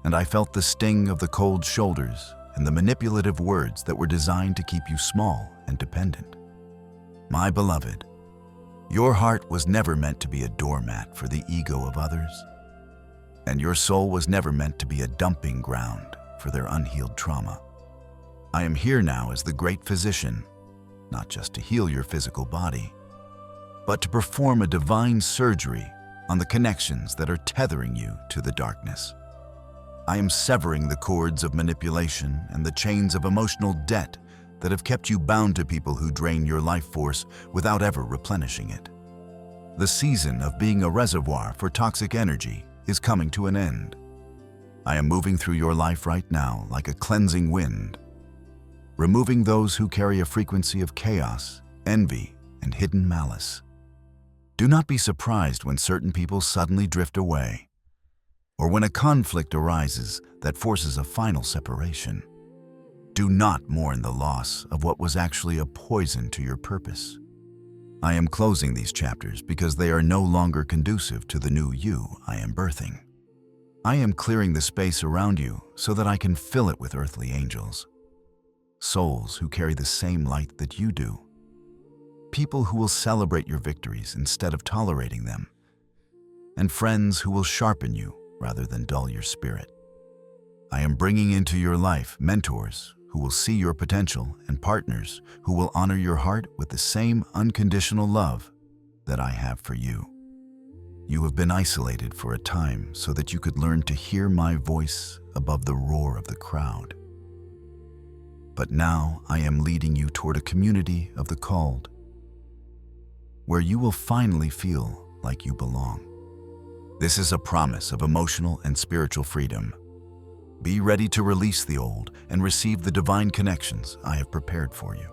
and I felt the sting of the cold shoulders and the manipulative words that were designed to keep you small and dependent. My beloved, your heart was never meant to be a doormat for the ego of others, and your soul was never meant to be a dumping ground for their unhealed trauma. I am here now as the great physician, not just to heal your physical body, but to perform a divine surgery on the connections that are tethering you to the darkness. I am severing the cords of manipulation and the chains of emotional debt that have kept you bound to people who drain your life force without ever replenishing it. The season of being a reservoir for toxic energy is coming to an end. I am moving through your life right now like a cleansing wind, removing those who carry a frequency of chaos, envy, and hidden malice. Do not be surprised when certain people suddenly drift away, or when a conflict arises that forces a final separation. Do not mourn the loss of what was actually a poison to your purpose. I am closing these chapters because they are no longer conducive to the new you I am birthing. I am clearing the space around you so that I can fill it with earthly angels, souls who carry the same light that you do, people who will celebrate your victories instead of tolerating them, and friends who will sharpen you rather than dull your spirit. I am bringing into your life mentors who will see your potential and partners who will honor your heart with the same unconditional love that I have for you. You have been isolated for a time so that you could learn to hear my voice above the roar of the crowd. But now I am leading you toward a community of the called, where you will finally feel like you belong. This is a promise of emotional and spiritual freedom. Be ready to release the old and receive the divine connections I have prepared for you.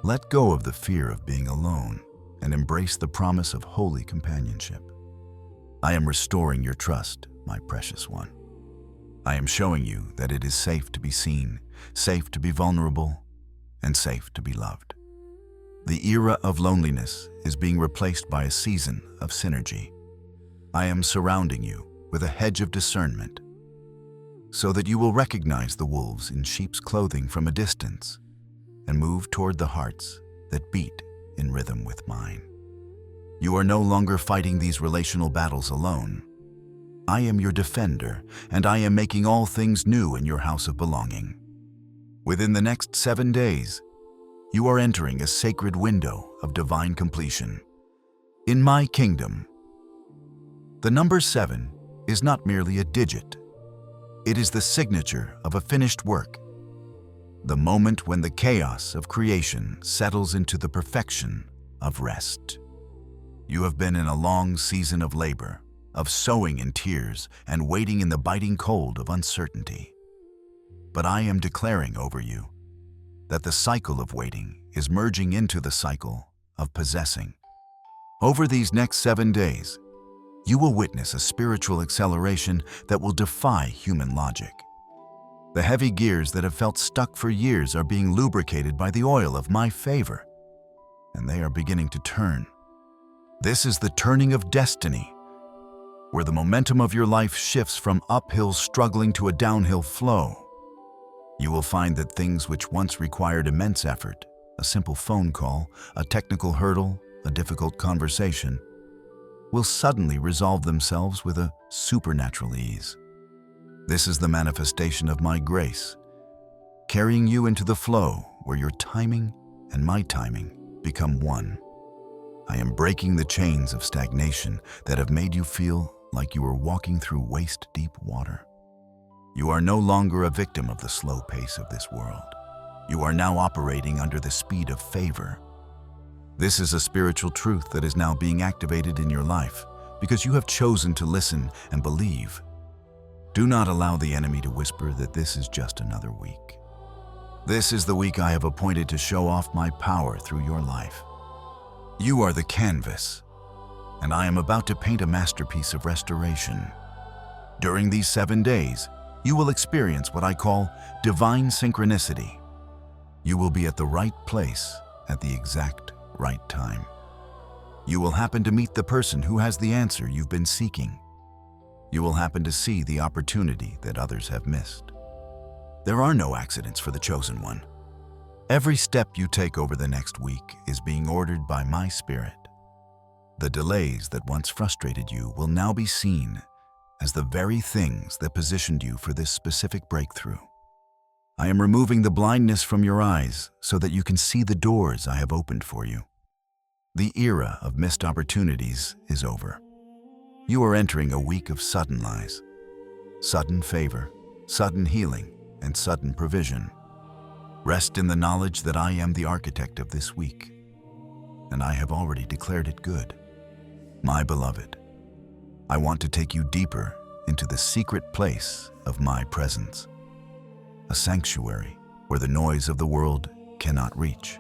Let go of the fear of being alone and embrace the promise of holy companionship. I am restoring your trust, my precious one. I am showing you that it is safe to be seen, safe to be vulnerable, and safe to be loved. The era of loneliness is being replaced by a season of synergy. I am surrounding you with a hedge of discernment so that you will recognize the wolves in sheep's clothing from a distance and move toward the hearts that beat in rhythm with mine. You are no longer fighting these relational battles alone. I am your defender, and I am making all things new in your house of belonging. Within the next 7 days, you are entering a sacred window of divine completion. In my kingdom, the number 7 is not merely a digit. It is the signature of a finished work, the moment when the chaos of creation settles into the perfection of rest. You have been in a long season of labor, of sowing in tears and waiting in the biting cold of uncertainty. But I am declaring over you that the cycle of waiting is merging into the cycle of possessing. Over these next 7 days, you will witness a spiritual acceleration that will defy human logic. The heavy gears that have felt stuck for years are being lubricated by the oil of my favor, and they are beginning to turn. This is the turning of destiny, where the momentum of your life shifts from uphill struggling to a downhill flow. You will find that things which once required immense effort A simple phone call, a technical hurdle, a difficult conversation will suddenly resolve themselves with a supernatural ease. This is the manifestation of my grace, carrying you into the flow where your timing and my timing become one. I am breaking the chains of stagnation that have made you feel like you are walking through waist-deep water. You are no longer a victim of the slow pace of this world. You are now operating under the speed of favor. This is a spiritual truth that is now being activated in your life because you have chosen to listen and believe. Do not allow the enemy to whisper that this is just another week. This is the week I have appointed to show off my power through your life. You are the canvas, and I am about to paint a masterpiece of restoration. During these 7 days, you will experience what I call divine synchronicity. You will be at the right place at the exact right time. You will happen to meet the person who has the answer you've been seeking. You will happen to see the opportunity that others have missed. There are no accidents for the chosen one. Every step you take over the next week is being ordered by my Spirit. The delays that once frustrated you will now be seen as the very things that positioned you for this specific breakthrough. I am removing the blindness from your eyes so that you can see the doors I have opened for you. The era of missed opportunities is over. You are entering a week of sudden lies, sudden favor, sudden healing, and sudden provision. Rest in the knowledge that I am the architect of this week, and I have already declared it good. My beloved, I want to take you deeper into the secret place of my presence, a sanctuary where the noise of the world cannot reach,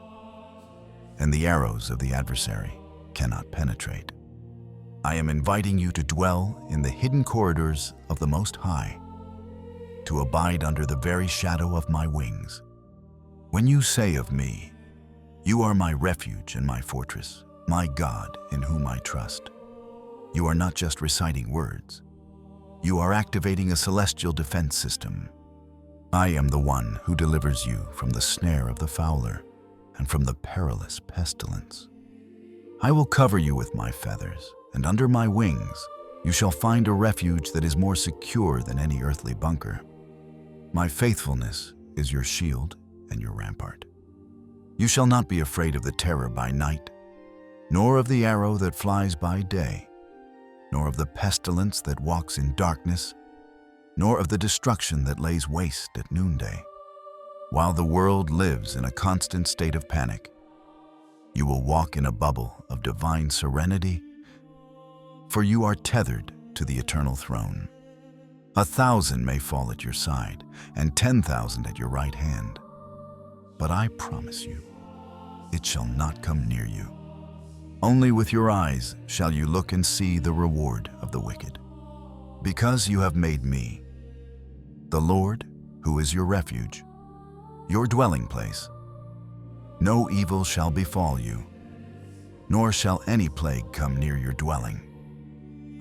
and the arrows of the adversary cannot penetrate. I am inviting you to dwell in the hidden corridors of the Most High, to abide under the very shadow of my wings. When you say of me, "You are my refuge and my fortress, my God in whom I trust," you are not just reciting words. You are activating a celestial defense system. I am the one who delivers you from the snare of the fowler and from the perilous pestilence. I will cover you with my feathers, and under my wings you shall find a refuge that is more secure than any earthly bunker. My faithfulness is your shield and your rampart. You shall not be afraid of the terror by night, nor of the arrow that flies by day, nor of the pestilence that walks in darkness, nor of the destruction that lays waste at noonday. While the world lives in a constant state of panic, you will walk in a bubble of divine serenity, for you are tethered to the eternal throne. 1,000 may fall at your side, and 10,000 at your right hand, but I promise you, it shall not come near you. Only with your eyes shall you look and see the reward of the wicked. Because you have made me, the Lord, who is your refuge, your dwelling place, no evil shall befall you, nor shall any plague come near your dwelling.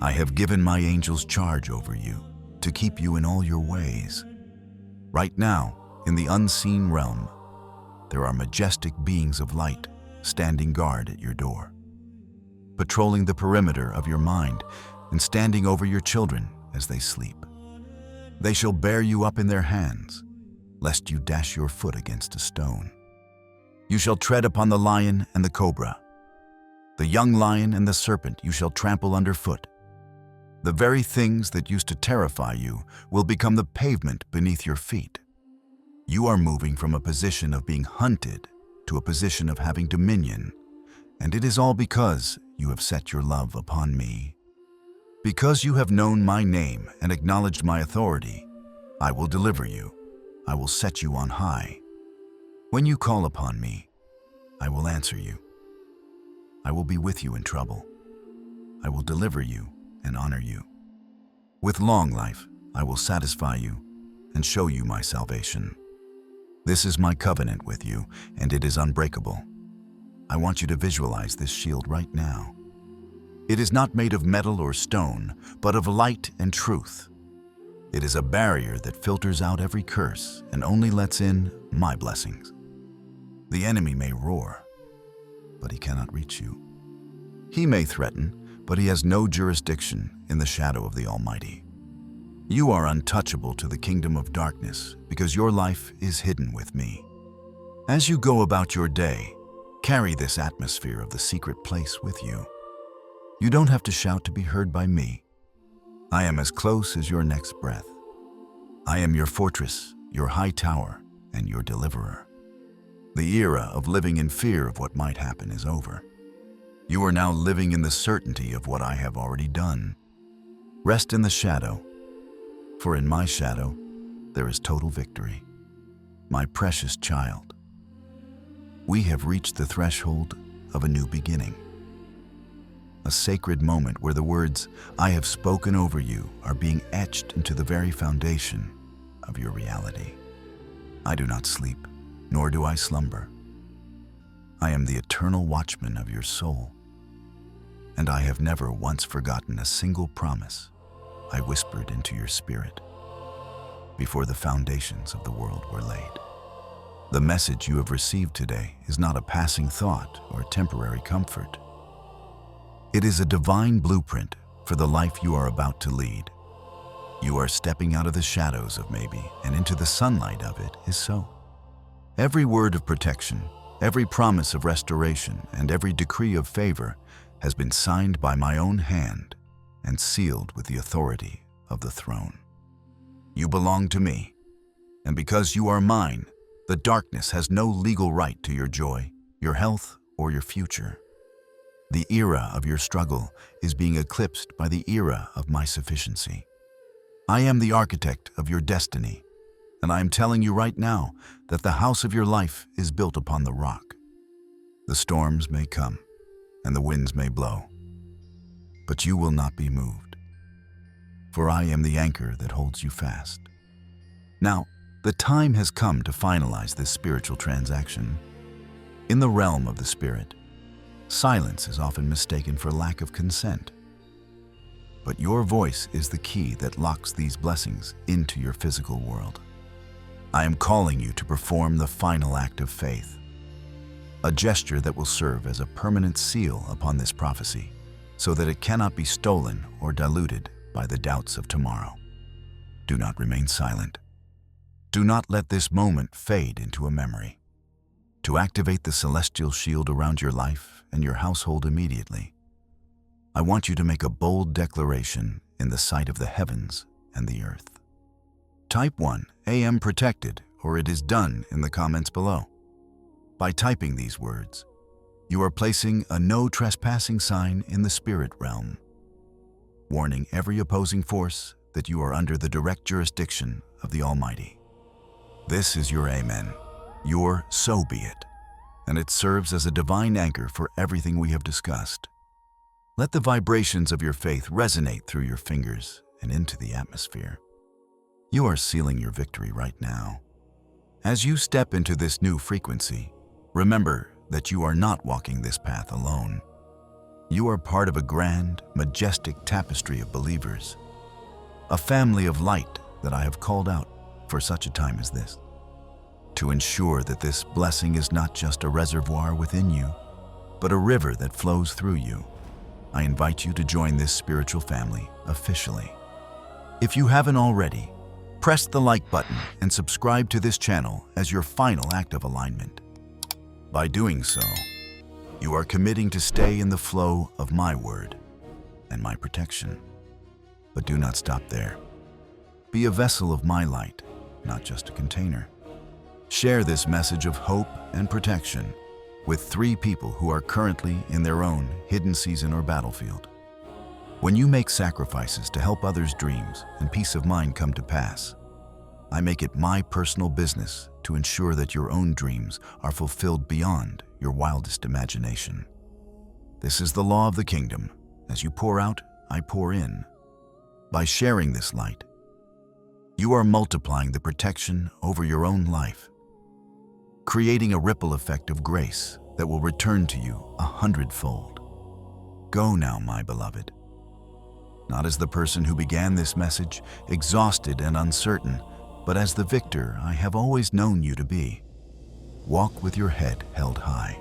I have given my angels charge over you to keep you in all your ways. Right now, in the unseen realm, there are majestic beings of light standing guard at your door, patrolling the perimeter of your mind and standing over your children as they sleep. They shall bear you up in their hands, lest you dash your foot against a stone. You shall tread upon the lion and the cobra. The young lion and the serpent you shall trample underfoot. The very things that used to terrify you will become the pavement beneath your feet. You are moving from a position of being hunted to a position of having dominion, and it is all because you have set your love upon me. Because you have known my name and acknowledged my authority, I will deliver you. I will set you on high. When you call upon me, I will answer you. I will be with you in trouble. I will deliver you and honor you. With long life, I will satisfy you and show you my salvation. This is my covenant with you, and it is unbreakable. I want you to visualize this shield right now. It is not made of metal or stone, but of light and truth. It is a barrier that filters out every curse and only lets in my blessings. The enemy may roar, but he cannot reach you. He may threaten, but he has no jurisdiction in the shadow of the Almighty. You are untouchable to the kingdom of darkness because your life is hidden with me. As you go about your day, carry this atmosphere of the secret place with you. You don't have to shout to be heard by me. I am as close as your next breath. I am your fortress, your high tower, and your deliverer. The era of living in fear of what might happen is over. You are now living in the certainty of what I have already done. Rest in the shadow, for in my shadow there is total victory. My precious child, we have reached the threshold of a new beginning. A sacred moment where the words I have spoken over you are being etched into the very foundation of your reality. I do not sleep, nor do I slumber. I am the eternal watchman of your soul, and I have never once forgotten a single promise I whispered into your spirit before the foundations of the world were laid. The message you have received today is not a passing thought or temporary comfort. It is a divine blueprint for the life you are about to lead. You are stepping out of the shadows of maybe and into the sunlight of it is so. Every word of protection, every promise of restoration, and every decree of favor has been signed by my own hand and sealed with the authority of the throne. You belong to me, and because you are mine, the darkness has no legal right to your joy, your health, or your future. The era of your struggle is being eclipsed by the era of my sufficiency. I am the architect of your destiny, and I am telling you right now that the house of your life is built upon the rock. The storms may come, and the winds may blow, but you will not be moved, for I am the anchor that holds you fast. Now, the time has come to finalize this spiritual transaction. In the realm of the spirit, silence is often mistaken for lack of consent. But your voice is the key that locks these blessings into your physical world. I am calling you to perform the final act of faith, a gesture that will serve as a permanent seal upon this prophecy, so that it cannot be stolen or diluted by the doubts of tomorrow. Do not remain silent. Do not let this moment fade into a memory. To activate the celestial shield around your life and your household immediately, I want you to make a bold declaration in the sight of the heavens and the earth. Type 1, I am protected, or it is done in the comments below. By typing these words, you are placing a no trespassing sign in the spirit realm, warning every opposing force that you are under the direct jurisdiction of the Almighty. This is your amen, your so be it, and it serves as a divine anchor for everything we have discussed. Let the vibrations of your faith resonate through your fingers and into the atmosphere. You are sealing your victory right now. As you step into this new frequency, remember that you are not walking this path alone. You are part of a grand, majestic tapestry of believers, a family of light that I have called out for such a time as this, to ensure that this blessing is not just a reservoir within you, but a river that flows through you. I invite you to join this spiritual family officially. If you haven't already, press the like button and subscribe to this channel as your final act of alignment. By doing so, you are committing to stay in the flow of my word and my protection. But do not stop there. Be a vessel of my light, not just a container. Share this message of hope and protection with 3 people who are currently in their own hidden season or battlefield. When you make sacrifices to help others' dreams and peace of mind come to pass, I make it my personal business to ensure that your own dreams are fulfilled beyond your wildest imagination. This is the law of the kingdom. As you pour out, I pour in. By sharing this light, you are multiplying the protection over your own life, creating a ripple effect of grace that will return to you 100-fold. Go now, my beloved. Not as the person who began this message, exhausted and uncertain, but as the victor I have always known you to be. walk with your head held high.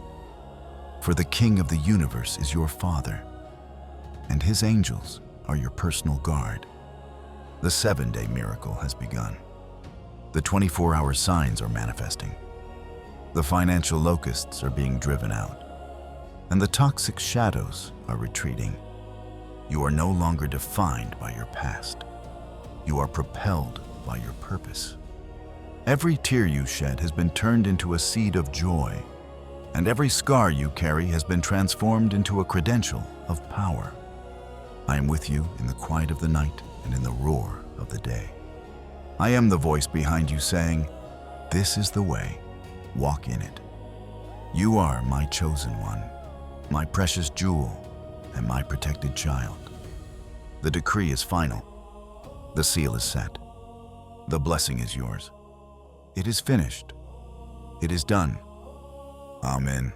For the King of the universe is your Father, and his angels are your personal guard. The 7-day miracle has begun. The 24-hour signs are manifesting. The financial locusts are being driven out, and the toxic shadows are retreating. You are no longer defined by your past. You are propelled by your purpose. Every tear you shed has been turned into a seed of joy, and every scar you carry has been transformed into a credential of power. I am with you in the quiet of the night and in the roar of the day. I am the voice behind you saying, "This is the way, walk in it." You are my chosen one, my precious jewel, and my protected child. The decree is final. The seal is set. The blessing is yours. It is finished. It is done. Amen.